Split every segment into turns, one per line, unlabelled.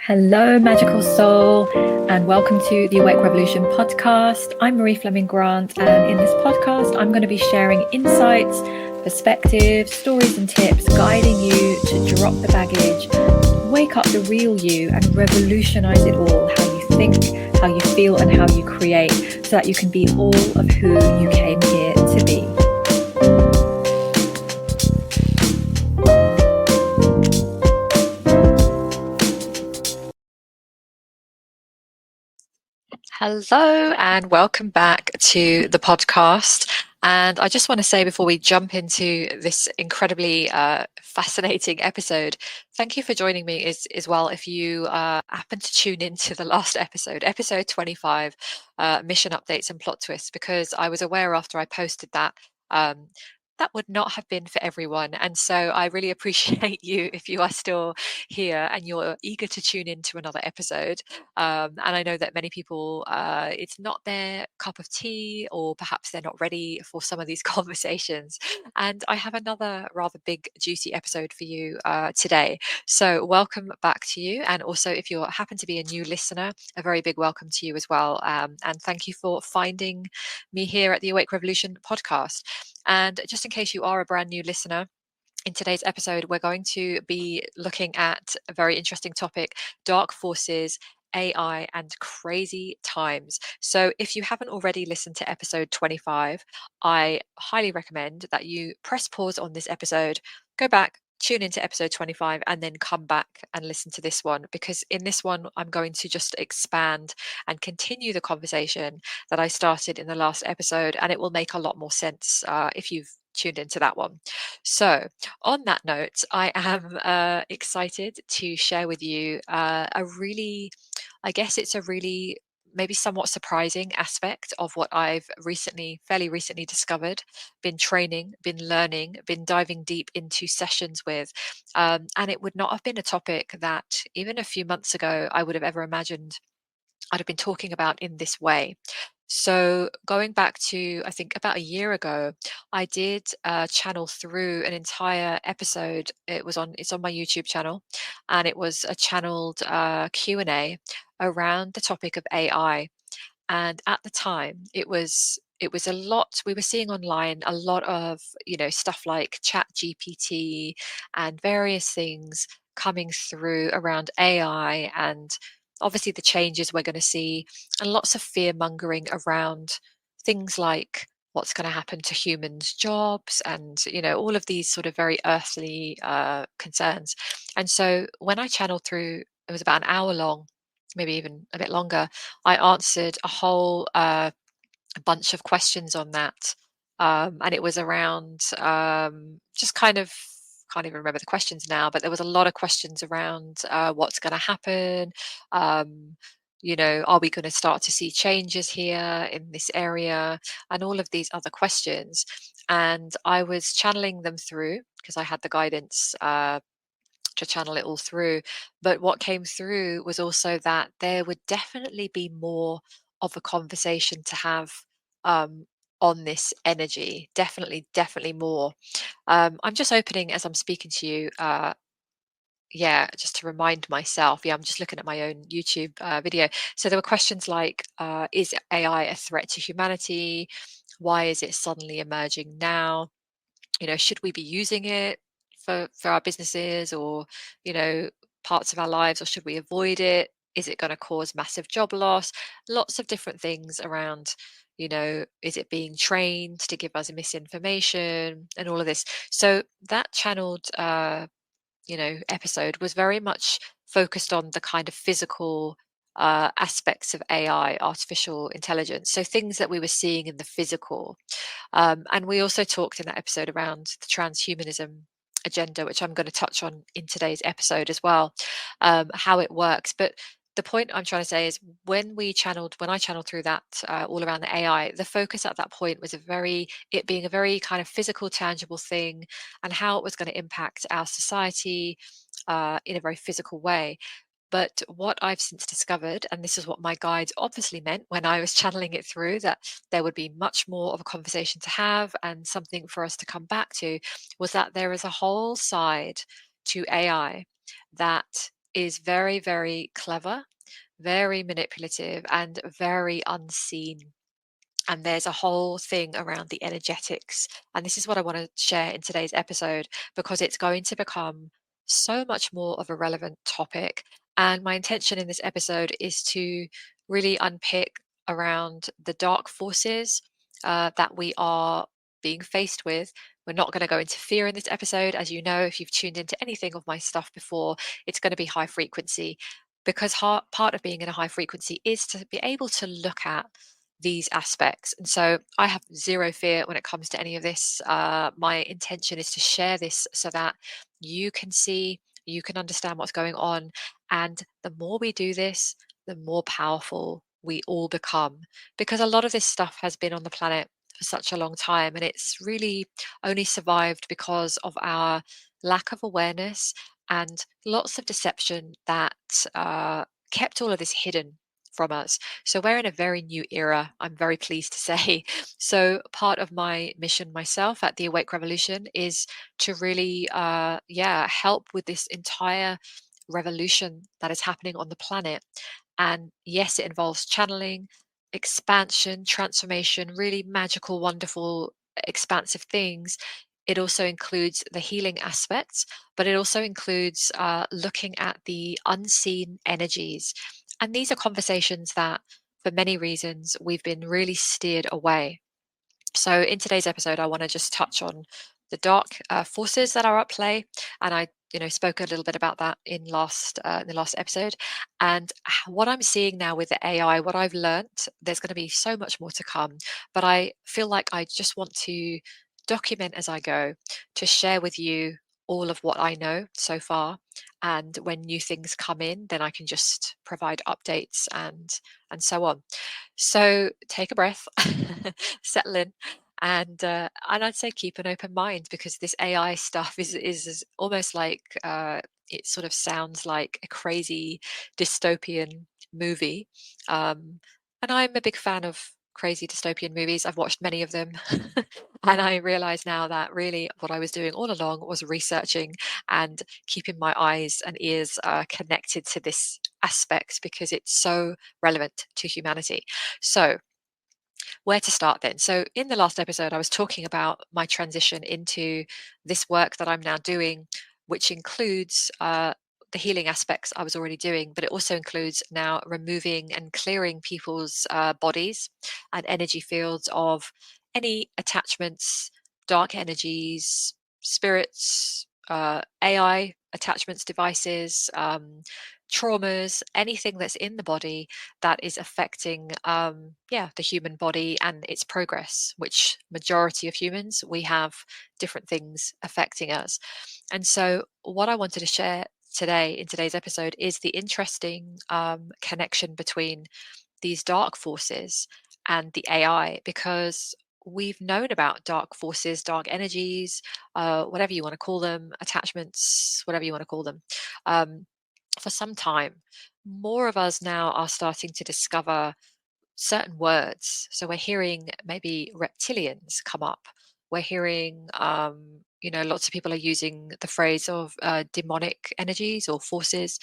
Hello, magical soul, and welcome to the Awake Revolution podcast. I'm Marie Fleming Grant, and in this podcast, I'm going to be sharing insights, perspectives, stories, and tips, guiding you to drop the baggage, wake up the real you, and revolutionize it all: how you think, how you feel, and how you create, so that you can be all of who you came here to be.
Hello and welcome back to the podcast. And I just want to say before we jump into this incredibly fascinating episode, thank you for joining me as well. If you happen to tune into the last episode, episode 25, mission updates and plot twists, because I was aware after I posted that that would not have been for everyone. And so I really appreciate you if you are still here and you're eager to tune into another episode. And I know that many people, it's not their cup of tea, or perhaps they're not ready for some of these conversations. And I have another rather big, juicy episode for you today. So welcome back to you. And also, if you happen to be a new listener, a very big welcome to you as well. And thank you for finding me here at the Awake Revolution podcast. And just in case you are a brand new listener, in today's episode, we're going to be looking at a very interesting topic: dark forces, AI, and crazy times. So if you haven't already listened to episode 25, I highly recommend that you press pause on this episode, go back, tune into episode 25, and then come back and listen to this one, because in this one, I'm going to just expand and continue the conversation that I started in the last episode, and it will make a lot more sense if you've tuned into that one. So, on that note, I am excited to share with you I guess it's a really maybe somewhat surprising aspect of what I've fairly recently discovered, been training, been learning, been diving deep into sessions with. And it would not have been a topic that even a few months ago I would have ever imagined I'd have been talking about in this way. So going back to, I think about a year ago, I did channel through an entire episode. It's on my YouTube channel, and it was a channeled Q&A around the topic of AI. And at the time, it was a lot. We were seeing online a lot of stuff like Chat GPT and various things coming through around AI, and obviously the changes we're going to see, and lots of fear mongering around things like what's going to happen to humans' jobs, and all of these sort of very earthly concerns. And so when I channeled through, it was about an hour long, maybe even a bit longer. I answered a whole bunch of questions on that. And it was around just kind of, can't even remember the questions now, but there was a lot of questions around what's going to happen. Um, are we going to start to see changes here in this area, and all of these other questions. And I was channeling them through because I had the guidance to channel it all through. But what came through was also that there would definitely be more of a conversation to have um, on this energy. Definitely, definitely more. I'm just opening as I'm speaking to you. Yeah, just to remind myself. Yeah, I'm just looking at my own YouTube video. So there were questions like, is AI a threat to humanity? Why is it suddenly emerging now? Should we be using it for our businesses, or you know parts of our lives, or should we avoid it? Is it going to cause massive job loss? Lots of different things around, is it being trained to give us misinformation, and all of this. So that channeled episode was very much focused on the kind of physical aspects of AI, artificial intelligence, so things that we were seeing in the physical. And we also talked in that episode around the transhumanism agenda, which I'm going to touch on in today's episode as well, how it works. But the point I'm trying to say is when I channeled through that all around the AI, the focus at that point was it being a very kind of physical, tangible thing, and how it was going to impact our society in a very physical way. But what I've since discovered, and this is what my guides obviously meant when I was channeling it through, that there would be much more of a conversation to have and something for us to come back to, was that there is a whole side to AI that is very, very clever, very manipulative, and very unseen. And there's a whole thing around the energetics. And this is what I want to share in today's episode because it's going to become so much more of a relevant topic. And my intention in this episode is to really unpick around the dark forces that we are being faced with. We're not going to go into fear in this episode. As you know, if you've tuned into anything of my stuff before, it's going to be high frequency because part of being in a high frequency is to be able to look at these aspects. And so I have zero fear when it comes to any of this. My intention is to share this so that you can see, you can understand what's going on. And the more we do this, the more powerful we all become. Because a lot of this stuff has been on the planet for such a long time, and it's really only survived because of our lack of awareness and lots of deception that kept all of this hidden from us. So we're in a very new era, I'm very pleased to say. So part of my mission myself at the Awake Revolution is to really, help with this entire revolution that is happening on the planet. And yes, it involves channeling, expansion, transformation, really magical, wonderful, expansive things. It also includes the healing aspects, but it also includes looking at the unseen energies. And these are conversations that, for many reasons, we've been really steered away. So, in today's episode, I want to just touch on the dark forces that are at play, and I, spoke a little bit about that in the last episode. And what I'm seeing now with the AI, what I've learnt, there's going to be so much more to come. But I feel like I just want to document as I go, to share with you all of what I know so far. And when new things come in, then I can just provide updates and so on. So take a breath, settle in, and I'd say keep an open mind because this AI stuff is almost like it sort of sounds like a crazy dystopian movie, um, and I'm a big fan of crazy dystopian movies. I've watched many of them, and I realize now that really what I was doing all along was researching and keeping my eyes and ears connected to this aspect because it's so relevant to humanity. So, where to start then? So, in the last episode, I was talking about my transition into this work that I'm now doing, which includes the healing aspects I was already doing, but it also includes now removing and clearing people's bodies and energy fields of any attachments, dark energies, spirits, AI attachments, devices, traumas, anything that's in the body that is affecting the human body and its progress, which majority of humans we have different things affecting us. And so what I wanted to share today in today's episode is the interesting connection between these dark forces and the AI, because we've known about dark forces, dark energies, whatever you want to call them, attachments, whatever you want to call them, um, for some time. More of us now are starting to discover certain words. So we're hearing maybe reptilians come up. We're hearing, lots of people are using the phrase of demonic energies or forces,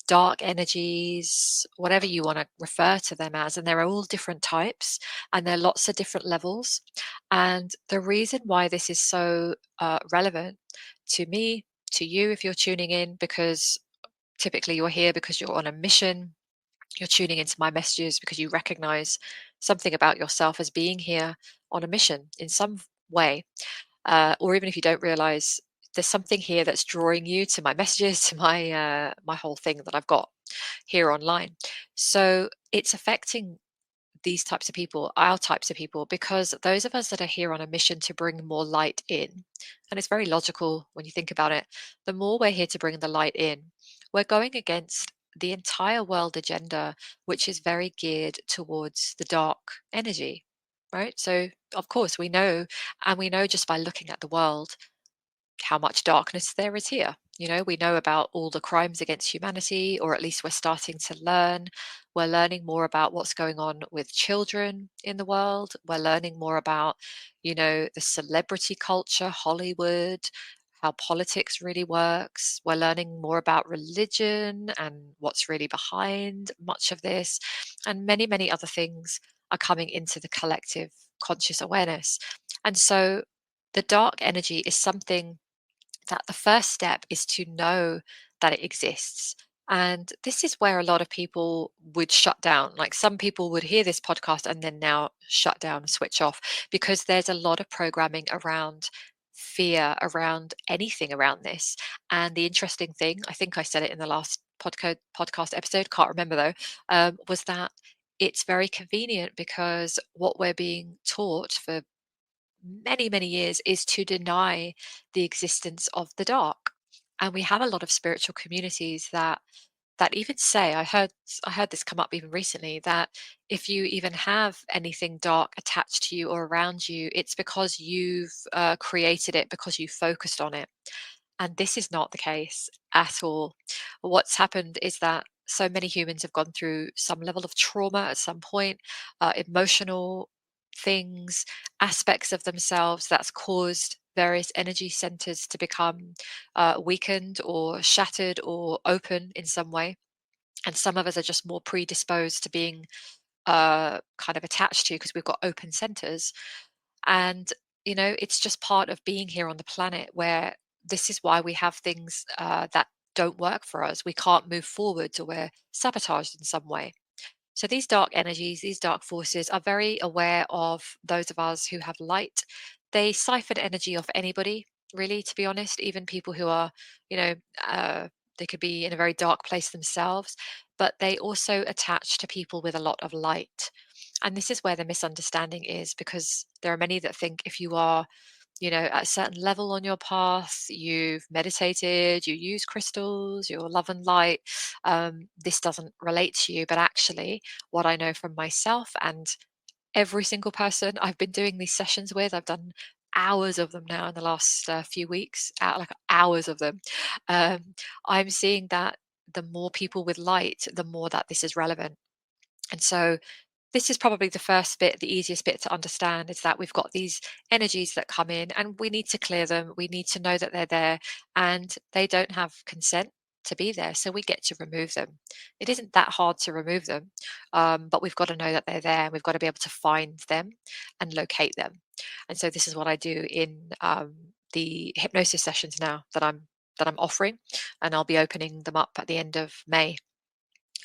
dark energies, whatever you want to refer to them as. And there are all different types and there are lots of different levels. And the reason why this is so relevant to me, to you, if you're tuning in, because typically you're here because you're on a mission, you're tuning into my messages because you recognize something about yourself as being here on a mission in some way. Or even if you don't realize, there's something here that's drawing you to my messages, to my whole thing that I've got here online. So it's affecting these types of people, our types of people, because those of us that are here on a mission to bring more light in, and it's very logical when you think about it, the more we're here to bring the light in, we're going against the entire world agenda, which is very geared towards the dark energy, right? So, of course, we know, and we know just by looking at the world how much darkness there is here. We know about all the crimes against humanity, or at least we're starting to learn. We're learning more about what's going on with children in the world. We're learning more about, the celebrity culture, Hollywood, how politics really works. We're learning more about religion and what's really behind much of this, and many, many other things are coming into the collective conscious awareness. And so the dark energy is something that the first step is to know that it exists. And this is where a lot of people would shut down. Like some people would hear this podcast and then now shut down, switch off, because there's a lot of programming around fear, around anything around this. And the interesting thing, I think I said it in the last podcast episode, can't remember though, was that it's very convenient because what we're being taught for many, many years is to deny the existence of the dark. And we have a lot of spiritual communities that even say, I heard this come up even recently, that if you even have anything dark attached to you or around you, it's because you've created it, because you focused on it. And this is not the case at all. What's happened is that so many humans have gone through some level of trauma at some point, emotional things, aspects of themselves that's caused various energy centers to become weakened or shattered or open in some way. And some of us are just more predisposed to being kind of attached to because we've got open centers. And, it's just part of being here on the planet where this is why we have things that don't work for us. We can't move forwards or we're sabotaged in some way. So these dark energies, these dark forces are very aware of those of us who have light. They siphon energy off anybody, really, to be honest, even people who are, you know, they could be in a very dark place themselves, but they also attach to people with a lot of light. And this is where the misunderstanding is, because there are many that think if you are, at a certain level on your path, you've meditated, you use crystals, you're love and light, this doesn't relate to you. But actually, what I know from myself and every single person I've been doing these sessions with, I've done hours of them now in the last few weeks, like hours of them. Um, I'm seeing that the more people with light, the more that this is relevant. And so this is probably the first bit, the easiest bit to understand, is that we've got these energies that come in and we need to clear them. We need to know that they're there and they don't have consent to be there. So we get to remove them. It isn't that hard to remove them, but we've got to know that they're there and we've got to be able to find them and locate them. And so this is what I do in the hypnosis sessions now that I'm offering, and I'll be opening them up at the end of May,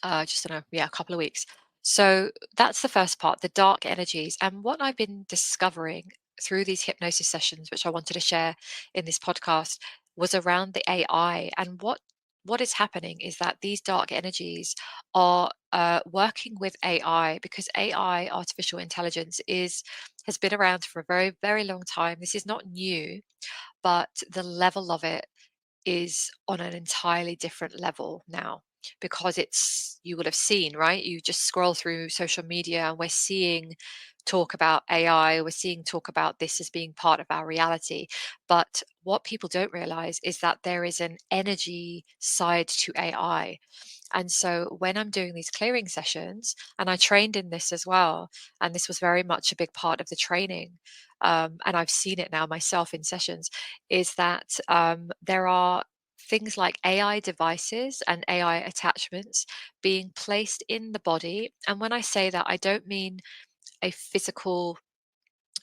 just in a couple of weeks. So that's the first part, the dark energies. And what I've been discovering through these hypnosis sessions, which I wanted to share in this podcast, was around the AI. And what is happening is that these dark energies are working with AI, because AI, artificial intelligence, has been around for a very, very long time. This is not new, but the level of it is on an entirely different level now, because you will have seen, right? You just scroll through social media and we're seeing talk about AI, we're seeing talk about this as being part of our reality. But what people don't realize is that there is an energy side to AI. And so when I'm doing these clearing sessions, and I trained in this as well, and this was very much a big part of the training, and I've seen it now myself in sessions, is that there are things like AI devices and AI attachments being placed in the body. And when I say that, I don't mean a physical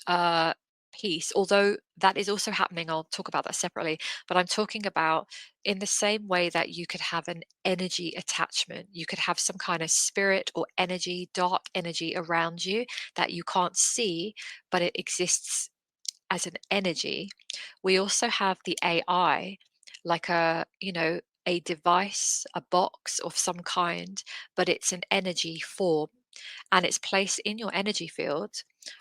uh, piece, although that is also happening. I'll talk about that separately. But I'm talking about, in the same way that you could have an energy attachment, you could have some kind of spirit or energy, dark energy around you that you can't see, but it exists as an energy. We also have the AI, like a device, a box of some kind, but it's an energy form and it's placed in your energy field.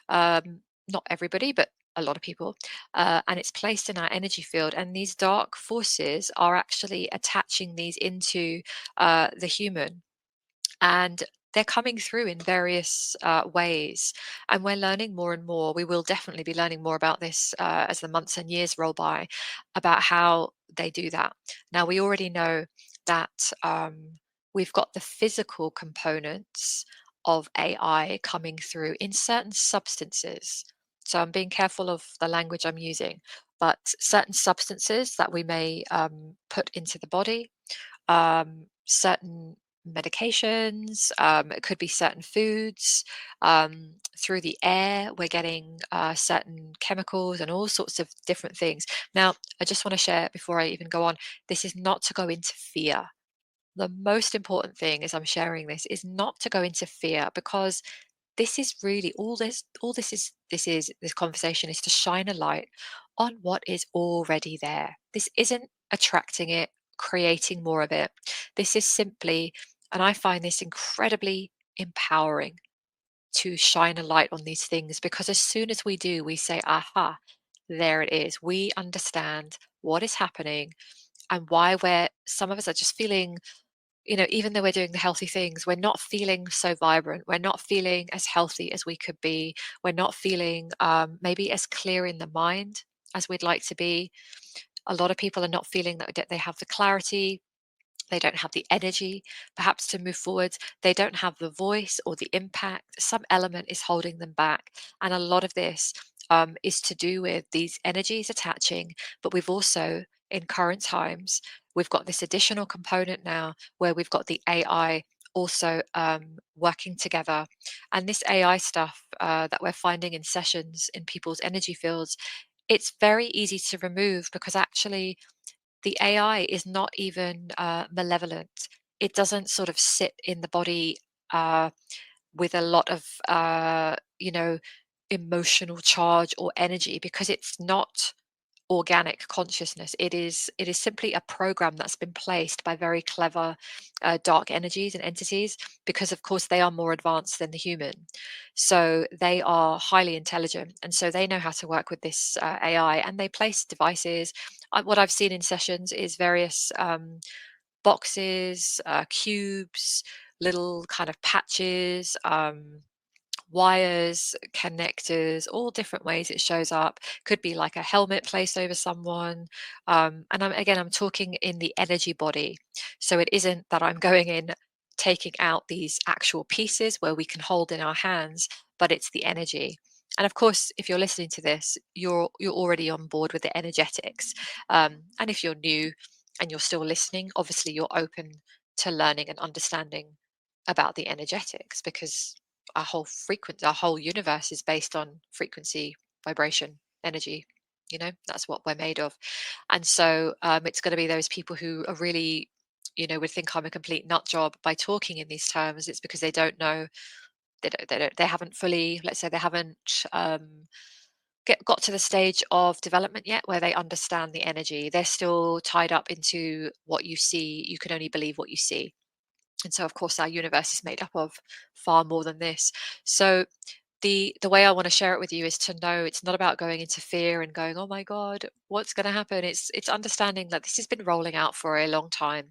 Not everybody, but a lot of people. And it's placed in our energy field. And these dark forces are actually attaching these into the human. And they're coming through in various ways. And we're learning more and more. We will definitely be learning more about this as the months and years roll by, about how they do that. Now, we already know that we've got the physical components of AI coming through in certain substances. So I'm being careful of the language I'm using. but certain substances that we may put into the body, certain medications, it could be certain foods. Through the air, we're getting certain chemicals and all sorts of different things. Now, I just want to share before I even go on, this is not to go into fear. The most important thing as I'm sharing this is not to go into fear, because this is really this conversation is to shine a light on what is already there. This isn't attracting it, creating more of it. This is simply, and I find this incredibly empowering, to shine a light on these things, because as soon as we do, we say, aha, there it is. We understand what is happening and why some of us are just feeling, even though we're doing the healthy things, we're not feeling so vibrant. We're not feeling as healthy as we could be. We're not feeling maybe as clear in the mind as we'd like to be. A lot of people are not feeling that they have the clarity. They don't have the energy, perhaps, to move forwards. They don't have the voice or the impact. Some element is holding them back. And a lot of this is to do with these energies attaching. But we've also, in current times, we've got this additional component now where we've got the AI also working together. And this AI stuff that we're finding in sessions in people's energy fields, it's very easy to remove, because actually the AI is not even malevolent. It doesn't sort of sit in the body uh, with a lot of, emotional charge or energy, because it's not organic consciousness. It is simply a program that's been placed by very clever dark energies and entities, because of course they are more advanced than the human. So they are highly intelligent, and so they know how to work with this AI, and they place devices. What I've seen in sessions is various boxes, cubes, little kind of patches, wires, connectors, all different ways it shows up. Could be like a helmet placed over someone. And I'm talking in the energy body. So it isn't that I'm going in, taking out these actual pieces where we can hold in our hands, but it's the energy. And of course, if you're listening to this, you're already on board with the energetics. And if you're new and you're still listening, obviously you're open to learning and understanding about the energetics, because our whole universe is based on frequency, vibration, energy. That's what we're made of. And so it's going to be those people who are really, would think I'm a complete nut job by talking in these terms. It's because they don't know, they haven't fully, let's say, they haven't got to the stage of development yet where they understand the energy. They're still tied up into what you see. You can only believe what you see. And so, of course, our universe is made up of far more than this. So the way I want to share it with you is to know it's not about going into fear and going, oh my God, what's going to happen? It's understanding that this has been rolling out for a long time.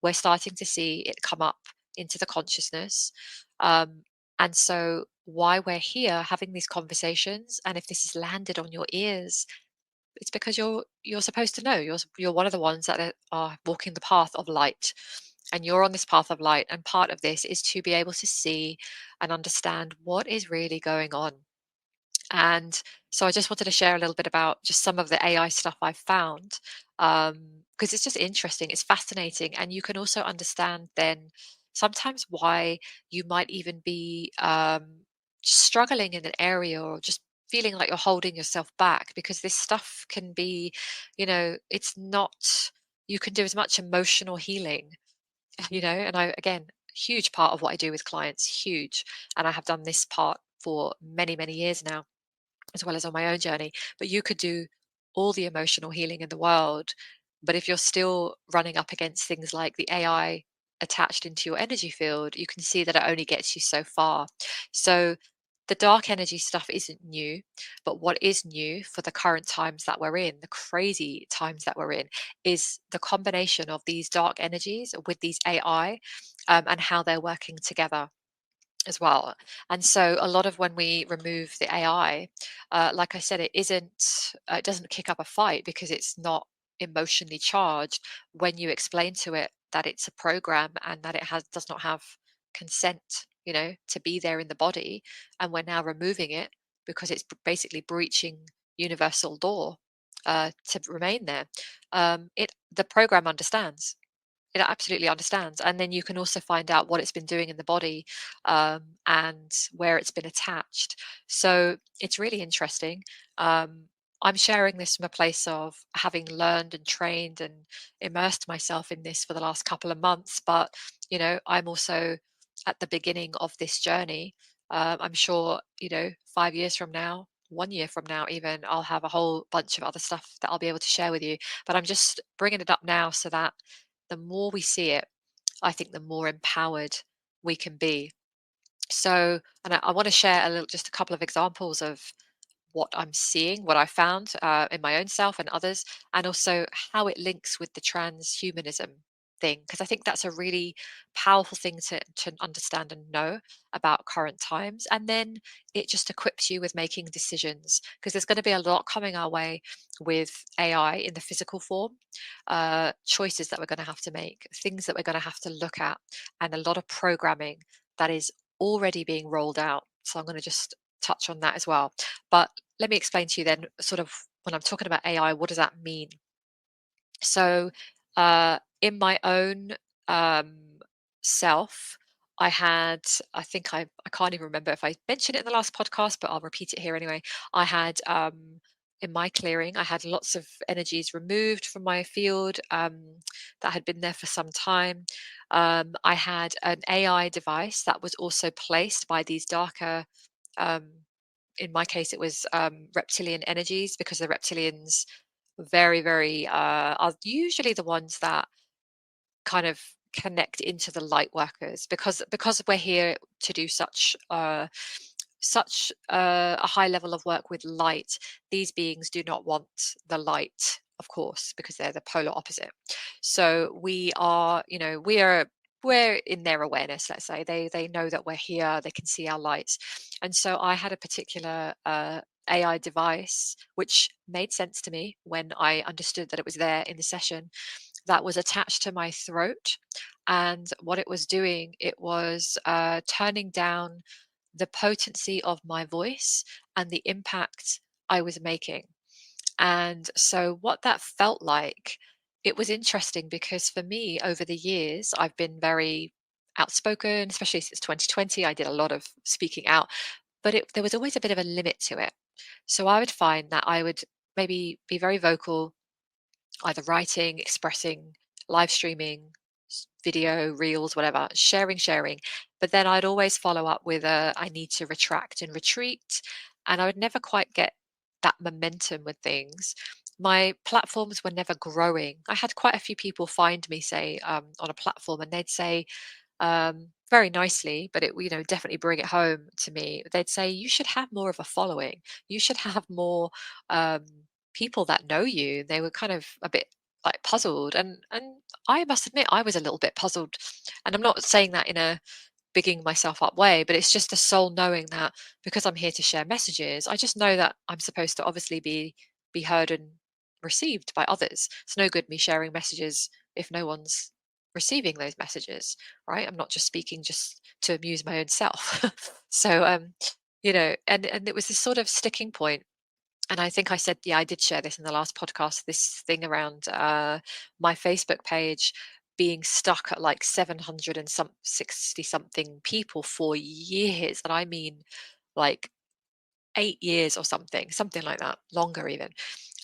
We're starting to see it come up into the consciousness. Um, and so why we're here having these conversations, and if this has landed on your ears, it's because you're supposed to know. You're one of the ones that are walking the path of light, and you're on this path of light. And part of this is to be able to see and understand what is really going on. And so I just wanted to share a little bit about just some of the AI stuff I've found, because it's just interesting, it's fascinating, and you can also understand then sometimes why you might even be struggling in an area, or just feeling like you're holding yourself back, because this stuff can be, it's not, you can do as much emotional healing, and I, again, huge part of what I do with clients, huge. And I have done this part for many, many years now, as well as on my own journey. But you could do all the emotional healing in the world. But if you're still running up against things like the AI attached into your energy field, you can see that it only gets you so far. So the dark energy stuff isn't new, but what is new for the current times that we're in, the crazy times that we're in, is the combination of these dark energies with these AI, and how they're working together as well. And so a lot of when we remove the AI, like I said, it doesn't kick up a fight, because it's not emotionally charged when you explain to it that it's a program, and that it does not have consent, to be there in the body. And we're now removing it because it's basically breaching universal law. to remain there. The program understands. It absolutely understands. And then you can also find out what it's been doing in the body, and where it's been attached. So it's really interesting. Um, I'm sharing this from a place of having learned and trained and immersed myself in this for the last couple of months. But, I'm also at the beginning of this journey. I'm sure, 5 years from now, 1 year from now, even, I'll have a whole bunch of other stuff that I'll be able to share with you. But I'm just bringing it up now so that the more we see it, I think the more empowered we can be. So, and I want to share just a couple of examples of what I'm seeing, what I found in my own self and others, and also how it links with the transhumanism thing, because I think that's a really powerful thing to understand and know about current times. And then it just equips you with making decisions, because there's going to be a lot coming our way with AI in the physical form, choices that we're going to have to make, things that we're going to have to look at, and a lot of programming that is already being rolled out. So I'm going to just touch on that as well. But let me explain to you then, sort of, when I'm talking about AI, what does that mean? So, in my own um, self, I had, I think I can't even remember if I mentioned it in the last podcast, but I'll repeat it here anyway. I had, in my clearing, I had lots of energies removed from my field, that had been there for some time. I had an AI device that was also placed by these darker, um, in my case, it was reptilian energies, because the reptilians very, very are usually the ones that kind of connect into the light workers, because we're here to do such a high level of work with light. These beings do not want the light, of course, because they're the polar opposite. So we're in their awareness. Let's say they know that we're here. They can see our lights, and so I had a particular AI device, which made sense to me when I understood that it was there in the session, that was attached to my throat. And what it was doing, it was turning down the potency of my voice and the impact I was making. And so, what that felt like, it was interesting, because for me, over the years, I've been very outspoken, especially since 2020. I did a lot of speaking out, but there was always a bit of a limit to it. So, I would find that I would maybe be very vocal, either writing, expressing, live streaming, video, reels, whatever, sharing. But then I'd always follow up with a I need to retract and retreat. And I would never quite get that momentum with things. My platforms were never growing. I had quite a few people find me, say, on a platform, and they'd say, very nicely, but it, definitely bring it home to me. They'd say, you should have more of a following. You should have more um, people that know you. They were kind of a bit like puzzled, and I must admit I was a little bit puzzled. And I'm not saying that in a bigging myself up way, but it's just a soul knowing that, because I'm here to share messages, I just know that I'm supposed to obviously be heard and received by others. It's no good me sharing messages if no one's receiving those messages, right? I'm not just speaking just to amuse my own self. So and it was this sort of sticking point. And I think I said, yeah, I did share this in the last podcast, this thing around my Facebook page being stuck at like 700 and 60 something people for years. And I mean, like 8 years or something like that, longer even.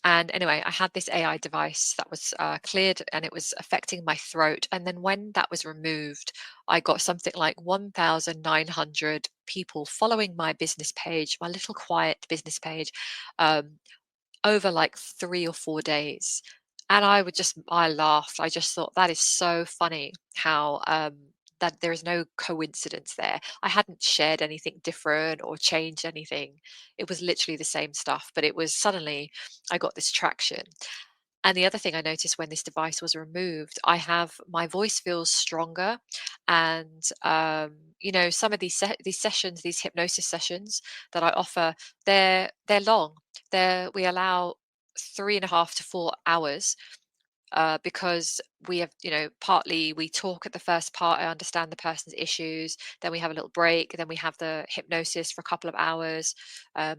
And anyway, I had this AI device that was cleared, and it was affecting my throat. And then when that was removed, I got something like 1,900 people following my business page, my little quiet business page, um, over like 3 or 4 days. And I laughed. I just thought that is so funny how that there is no coincidence there. I hadn't shared anything different or changed anything. It was literally the same stuff, but it was suddenly I got this traction. And the other thing I noticed when this device was removed, my voice feels stronger, and some of these sessions, these hypnosis sessions that I offer, they're long. We allow 3.5 to 4 hours, because we have, partly we talk at the first part. I understand the person's issues. Then we have a little break. Then we have the hypnosis for a couple of hours. Um,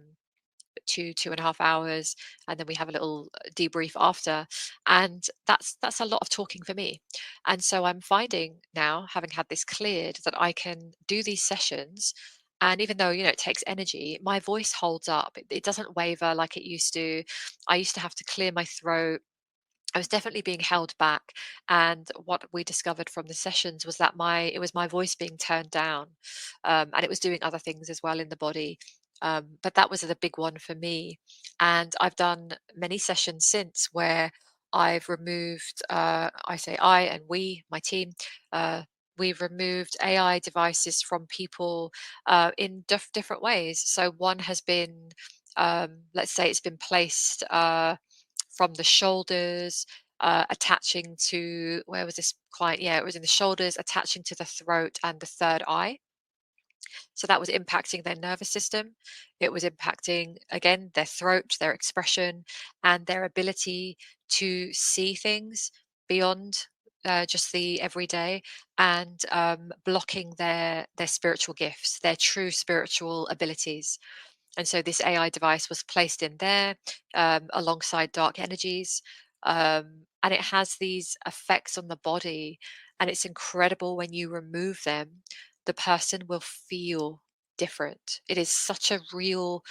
2.5 hours, and then we have a little debrief after. And that's a lot of talking for me. And so I'm finding now, having had this cleared, that I can do these sessions. And even though, it takes energy, my voice holds up. It doesn't waver like it used to. I used to have to clear my throat. I was definitely being held back, and what we discovered from the sessions was that it was my voice being turned down, and it was doing other things as well in the body. But that was the big one for me, and I've done many sessions since where I've removed. I say I and we, my team. We've removed AI devices from people in different ways. So one has been, let's say, it's been placed. From the shoulders, attaching to where was this client? Yeah, it was in the shoulders, attaching to the throat and the third eye. So that was impacting their nervous system. It was impacting, again, their throat, their expression, and their ability to see things beyond just the everyday, and blocking their spiritual gifts, their true spiritual abilities. And so this AI device was placed in there alongside dark energies. And it has these effects on the body. And it's incredible when you remove them, the person will feel different. It is such a real,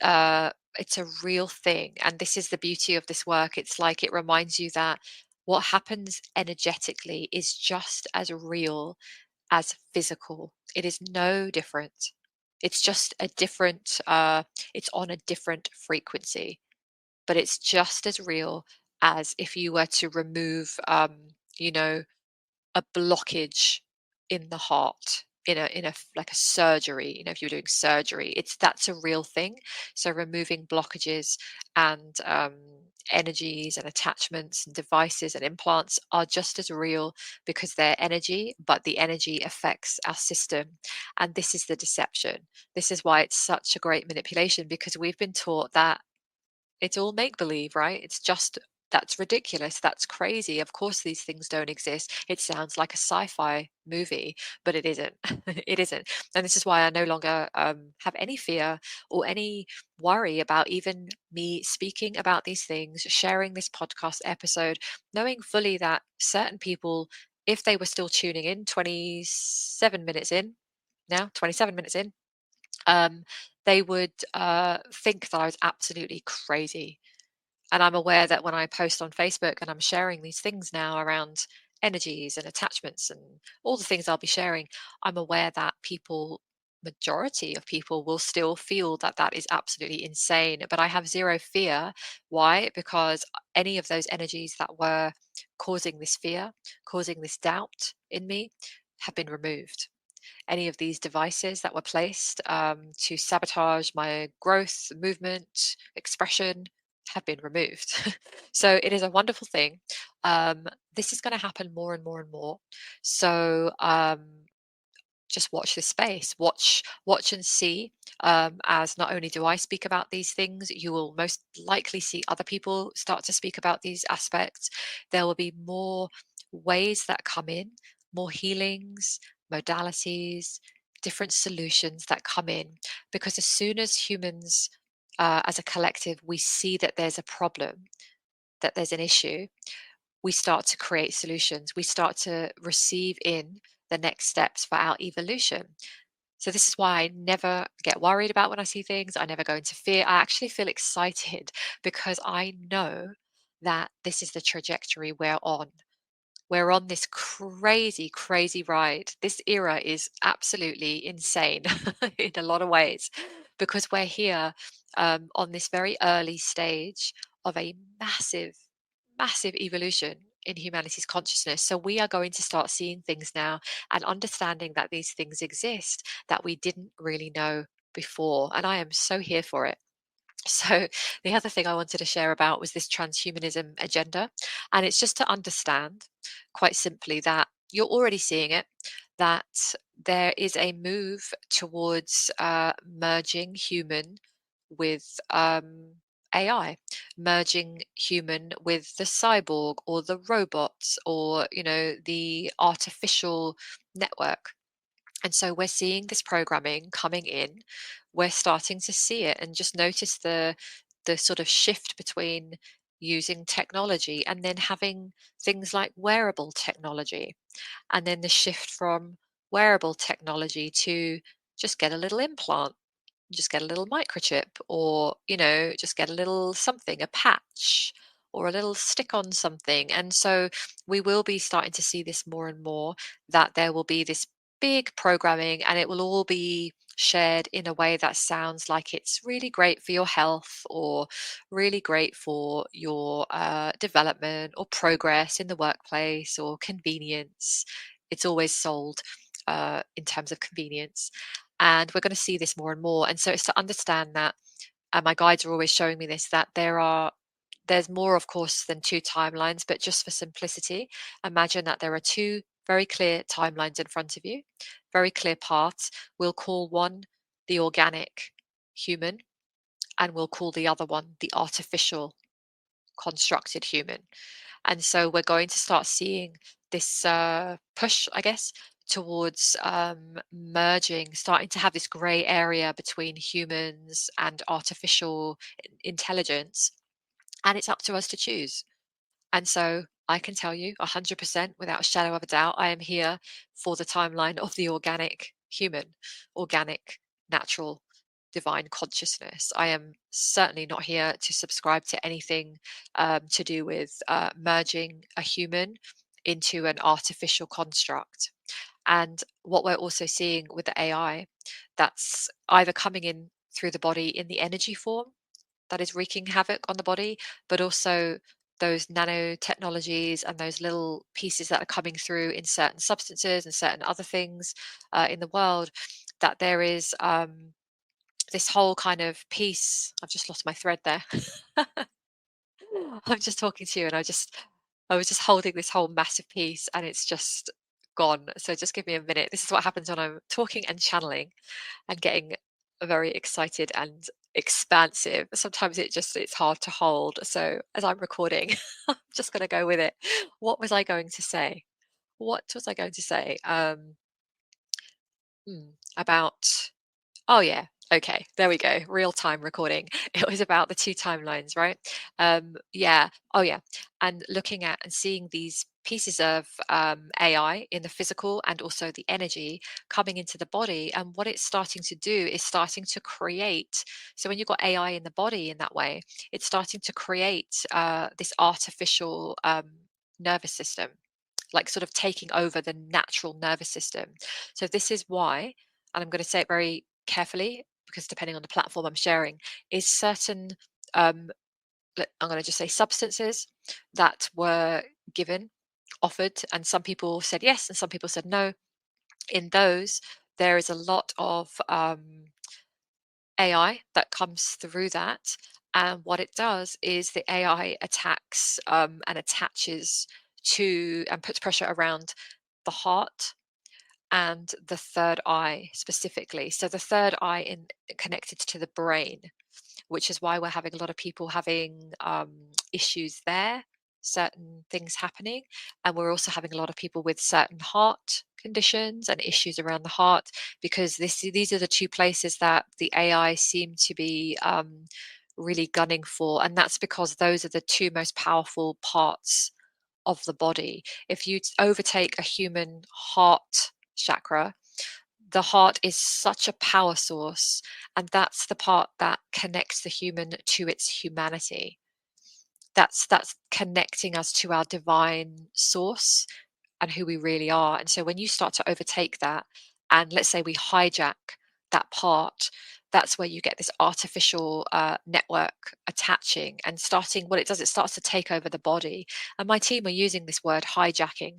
it's a real thing. And this is the beauty of this work. It's like it reminds you that what happens energetically is just as real as physical. It is no different. It's just a different, it's on a different frequency, but it's just as real as if you were to remove, you know, a blockage in the heart, in a like a surgery. If you're doing surgery, that's a real thing. So removing blockages and energies and attachments and devices and implants are just as real, because they're energy, but the energy affects our system. And this is the deception. This is why it's such a great manipulation, because we've been taught that it's all make believe, right? That's ridiculous. That's crazy. Of course, these things don't exist. It sounds like a sci-fi movie, but it isn't. It isn't. And this is why I no longer have any fear or any worry about even me speaking about these things, sharing this podcast episode, knowing fully that certain people, if they were still tuning in 27 minutes in, now 27 minutes in, um, they would think that I was absolutely crazy. And I'm aware that when I post on Facebook and I'm sharing these things now around energies and attachments and all the things I'll be sharing, I'm aware that majority of people will still feel that that is absolutely insane. But I have zero fear. Why? Because any of those energies that were causing this fear, causing this doubt in me, have been removed. Any of these devices that were placed to sabotage my growth, movement, expression have been removed. So it is a wonderful thing. This is going to happen more and more and more. So just watch this space, watch and see. As not only do I speak about these things, you will most likely see other people start to speak about these aspects. There will be more ways that come in, more healings, modalities, different solutions that come in, because as soon as humans, as a collective, we see that there's a problem, that there's an issue, we start to create solutions. We start to receive in the next steps for our evolution. So this is why I never get worried about when I see things. I never go into fear. I actually feel excited, because I know that this is the trajectory we're on. We're on this crazy, crazy ride. This era is absolutely insane in a lot of ways, because we're here on this very early stage of a massive, massive evolution in humanity's consciousness. So we are going to start seeing things now and understanding that these things exist that we didn't really know before. And I am so here for it. So, the other thing I wanted to share about was this transhumanism agenda. And it's just to understand, quite simply, that you're already seeing it, that there is a move towards merging human with AI, merging human with the cyborg or the robots, or, the artificial network. And so we're seeing this programming coming in. We're starting to see it and just notice the sort of shift between using technology and then having things like wearable technology, and then the shift from wearable technology to just get a little implant, just get a little microchip, or just get a little something, a patch, or a little stick on something. And so we will be starting to see this more and more, that there will be this big programming, and it will all be shared in a way that sounds like it's really great for your health, or really great for your development or progress in the workplace, or convenience. It's always sold in terms of convenience, and we're going to see this more and more. And so it's to understand that, and my guides are always showing me this, that there's more, of course, than two timelines. But just for simplicity, imagine that there are two very clear timelines in front of you, very clear paths. We'll call one the organic human, and we'll call the other one the artificial constructed human. And so we're going to start seeing this push, I guess, towards merging, starting to have this gray area between humans and artificial intelligence. And it's up to us to choose. And so I can tell you 100% without a shadow of a doubt, I am here for the timeline of the organic human, organic, natural, divine consciousness. I am certainly not here to subscribe to anything to do with merging a human into an artificial construct. And what we're also seeing with the AI, that's either coming in through the body in the energy form, that is wreaking havoc on the body, but also those nanotechnologies and those little pieces that are coming through in certain substances and certain other things in the world, that there is this whole kind of piece. I've just lost my thread there. I'm just talking to you, and I was just holding this whole massive piece, and it's just gone. So just give me a minute. This is what happens when I'm talking and channeling and getting very excited and expansive. Sometimes it's hard to hold. So as I'm recording, I'm just going to go with it. What was I going to say? What was I going to say? About Oh, yeah. Okay, there we go. Real time recording. It was about the two timelines, right? Yeah. Oh, yeah. And looking at and seeing these pieces of AI in the physical and also the energy coming into the body. And what it's starting to do is starting to create. So when you've got AI in the body in that way, it's starting to create this artificial nervous system, like sort of taking over the natural nervous system. So this is why, and I'm going to say it very carefully because depending on the platform I'm sharing, is certain um, I'm going to just say substances that were given, offered, and some people said yes and some people said no. In those, there is a lot of AI that comes through that. And what it does is the AI attacks and attaches to and puts pressure around the heart and the third eye specifically. So the third eye in connected to the brain, which is why we're having a lot of people having issues there, certain things happening. And we're also having a lot of people with certain heart conditions and issues around the heart, because these are the two places that the AI seem to be really gunning for. And that's because those are the two most powerful parts of the body. If you overtake a human heart chakra, the heart is such a power source, and that's the part that connects the human to its humanity. That's connecting us to our divine source and who we really are. And so when you start to overtake that, and let's say we hijack that part, that's where you get this artificial network attaching and starting. What it does, it starts to take over the body. And my team are using this word hijacking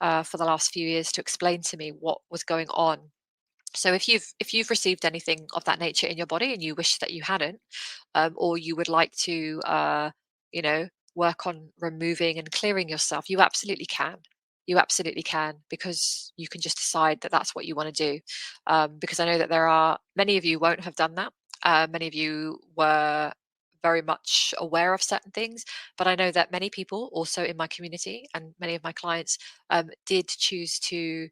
for the last few years to explain to me what was going on. So if you've received anything of that nature in your body and you wish that you hadn't, or you would like to, you know, work on removing and clearing yourself, you absolutely can. You absolutely can, because you can just decide that that's what you want to do. Because I know that there are many of you won't have done that. Many of you were very much aware of certain things, but I know that many people also in my community and many of my clients did choose to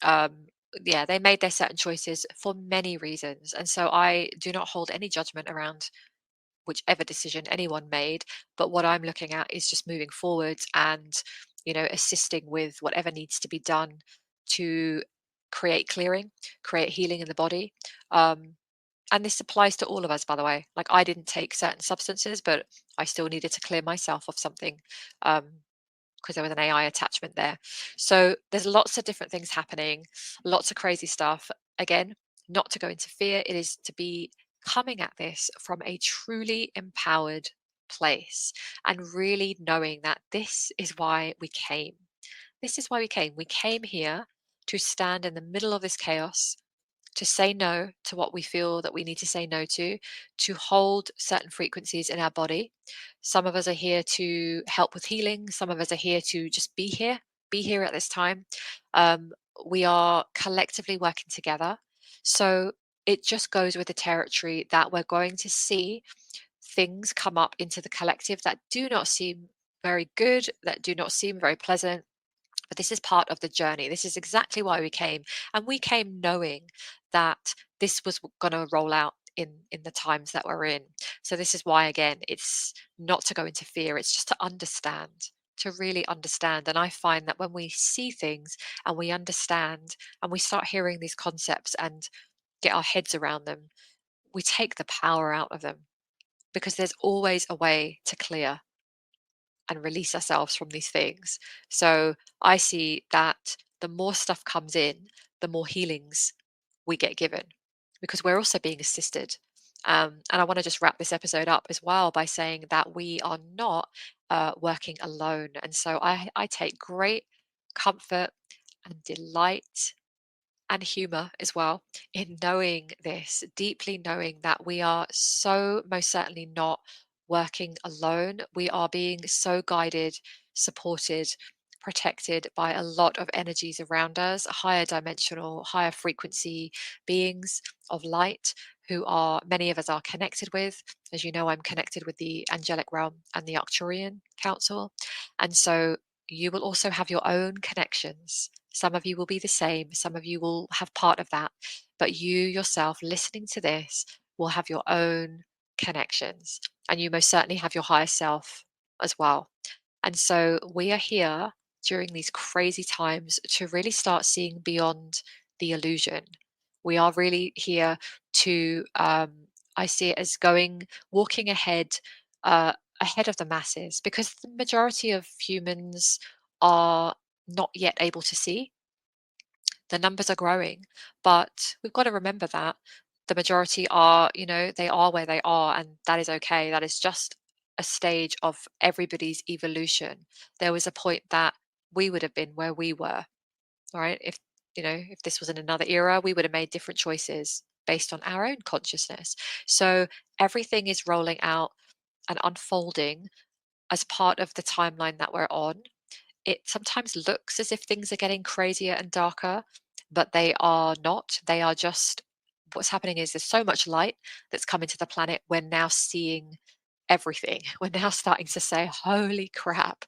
um, yeah, they made their certain choices for many reasons. And so I do not hold any judgment around whichever decision anyone made. But what I'm looking at is just moving forward and, assisting with whatever needs to be done to create clearing, create healing in the body. Um, and this applies to all of us, by the way. Like, I didn't take certain substances, but I still needed to clear myself of something. Because there was an AI attachment there. So there's lots of different things happening, lots of crazy stuff. Again, not to go into fear, it is to be coming at this from a truly empowered place and really knowing that this is why we came. This is why we came. We came here to stand in the middle of this chaos, to say no to what we feel that we need to say no to hold certain frequencies in our body. Some of us are here to help with healing. Some of us are here to just be here at this time. Um, we are collectively working together. So it just goes with the territory that we're going to see things come up into the collective that do not seem very good, that do not seem very pleasant, but this is part of the journey. This is exactly why we came. And we came knowing that this was going to roll out in the times that we're in. So this is why, again, it's not to go into fear. It's just to understand, to really understand. And I find that when we see things and we understand and we start hearing these concepts and get our heads around them, we take the power out of them, because there's always a way to clear and release ourselves from these things. So I see that the more stuff comes in, the more healings we get given, because we're also being assisted. And I want to just wrap this episode up as well by saying that we are not working alone. And so I take great comfort and delight and humor as well in knowing this, deeply knowing that we are so most certainly not working alone. We are being so guided, supported, protected by a lot of energies around us, higher dimensional, higher frequency beings of light who are many of us are connected with. As you know, I'm connected with the angelic realm and the Arcturian Council. And so you will also have your own connections. Some of you will be the same, some of you will have part of that, but you yourself listening to this will have your own connections, and you most certainly have your higher self as well. And so we are here during these crazy times to really start seeing beyond the illusion. We are really here to, I see it as walking ahead, ahead of the masses, because the majority of humans are not yet able to see. The numbers are growing, but we've got to remember that the majority are, they are where they are, and that is okay. That is just a stage of everybody's evolution. There was a point that we would have been where we were, right? If this was in another era, we would have made different choices based on our own consciousness. So everything is rolling out and unfolding as part of the timeline that we're on. It sometimes looks as if things are getting crazier and darker, but they are not. They are just, what's happening is there's so much light that's come into the planet. We're now seeing everything. We're now starting to say, holy crap,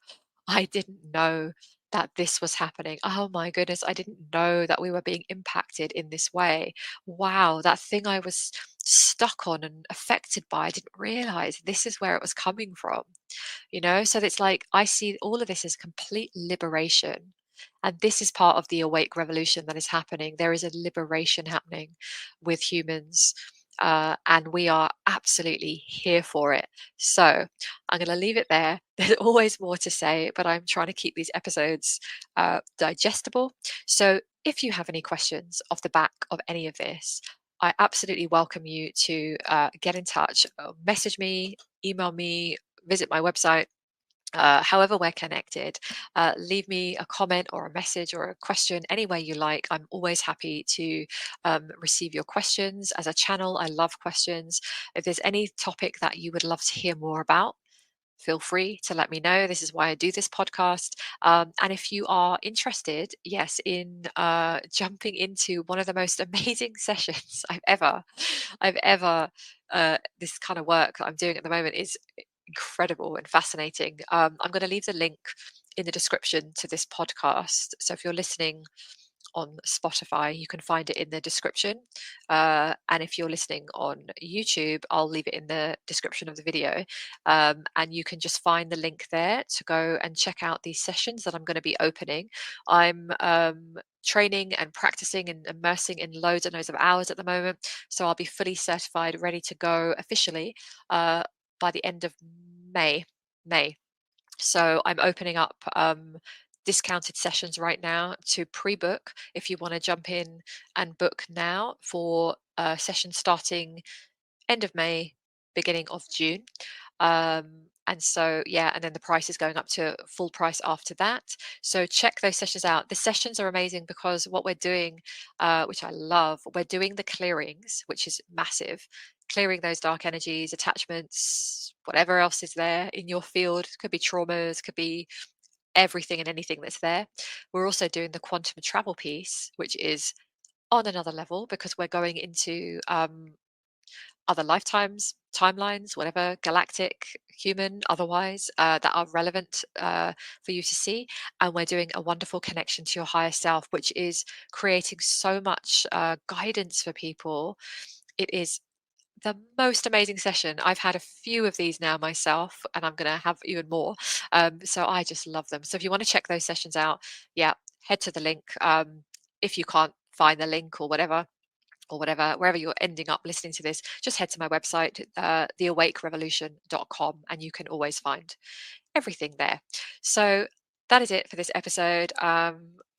I didn't know that this was happening. Oh my goodness, I didn't know that we were being impacted in this way. Wow, that thing I was stuck on and affected by, I didn't realize this is where it was coming from. So it's like I see all of this as complete liberation. And this is part of the awake revolution that is happening. There is a liberation happening with humans. And we are absolutely here for it. So I'm going to leave it there. There's always more to say, but I'm trying to keep these episodes digestible. So if you have any questions off the back of any of this, I absolutely welcome you to get in touch, message me, email me, visit my website, however we're connected. Leave me a comment or a message or a question any way you like. I'm always happy to receive your questions. As a channel, I love questions. If there's any topic that you would love to hear more about, feel free to let me know. This is why I do this podcast. And if you are interested, yes, in jumping into one of the most amazing sessions I've ever, this kind of work that I'm doing at the moment is incredible and fascinating. I'm going to leave the link in the description to this podcast. So if you're listening on Spotify. You can find it in the description. And if you're listening on YouTube, I'll leave it in the description of the video. And you can just find the link there to go and check out these sessions that I'm going to be opening. I'm training and practicing and immersing in loads and loads of hours at the moment. So I'll be fully certified, ready to go officially by the end of May. So I'm opening up discounted sessions right now to pre-book if you want to jump in and book now for sessions starting end of May, beginning of June. And so, yeah, and then the price is going up to full price after that. So check those sessions out. The sessions are amazing because what we're doing, which I love, we're doing the clearings, which is massive, clearing those dark energies, attachments, whatever else is there in your field. Could be traumas, could be everything and anything that's there. We're also doing the quantum travel piece, which is on another level because we're going into other lifetimes, timelines, whatever, galactic, human, otherwise, that are relevant for you to see. And we're doing a wonderful connection to your higher self, which is creating so much guidance for people. It is the most amazing session. I've had a few of these now myself, and I'm going to have even more. So I just love them. So if you want to check those sessions out, yeah, head to the link. If you can't find the link or whatever, wherever you're ending up listening to this, just head to my website, theawakerevolution.com, and you can always find everything there. So that is it for this episode.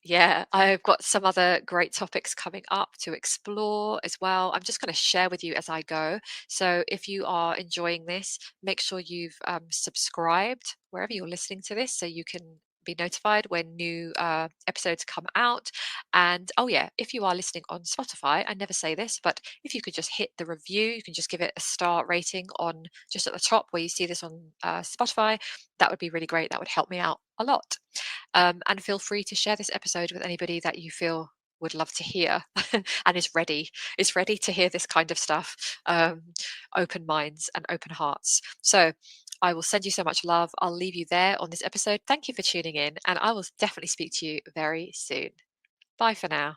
Yeah, I've got some other great topics coming up to explore as well. I'm just going to share with you as I go. So if you are enjoying this, make sure you've subscribed wherever you're listening to this so you can be notified when new episodes come out. And oh yeah, if you are listening on Spotify, I never say this, but if you could just hit the review, you can just give it a star rating on just at the top where you see this on Spotify. That would be really great. That would help me out a lot. And feel free to share this episode with anybody that you feel would love to hear and is ready to hear this kind of stuff. Open minds and open hearts. So I will send you so much love. I'll leave you there on this episode. Thank you for tuning in, and I will definitely speak to you very soon. Bye for now.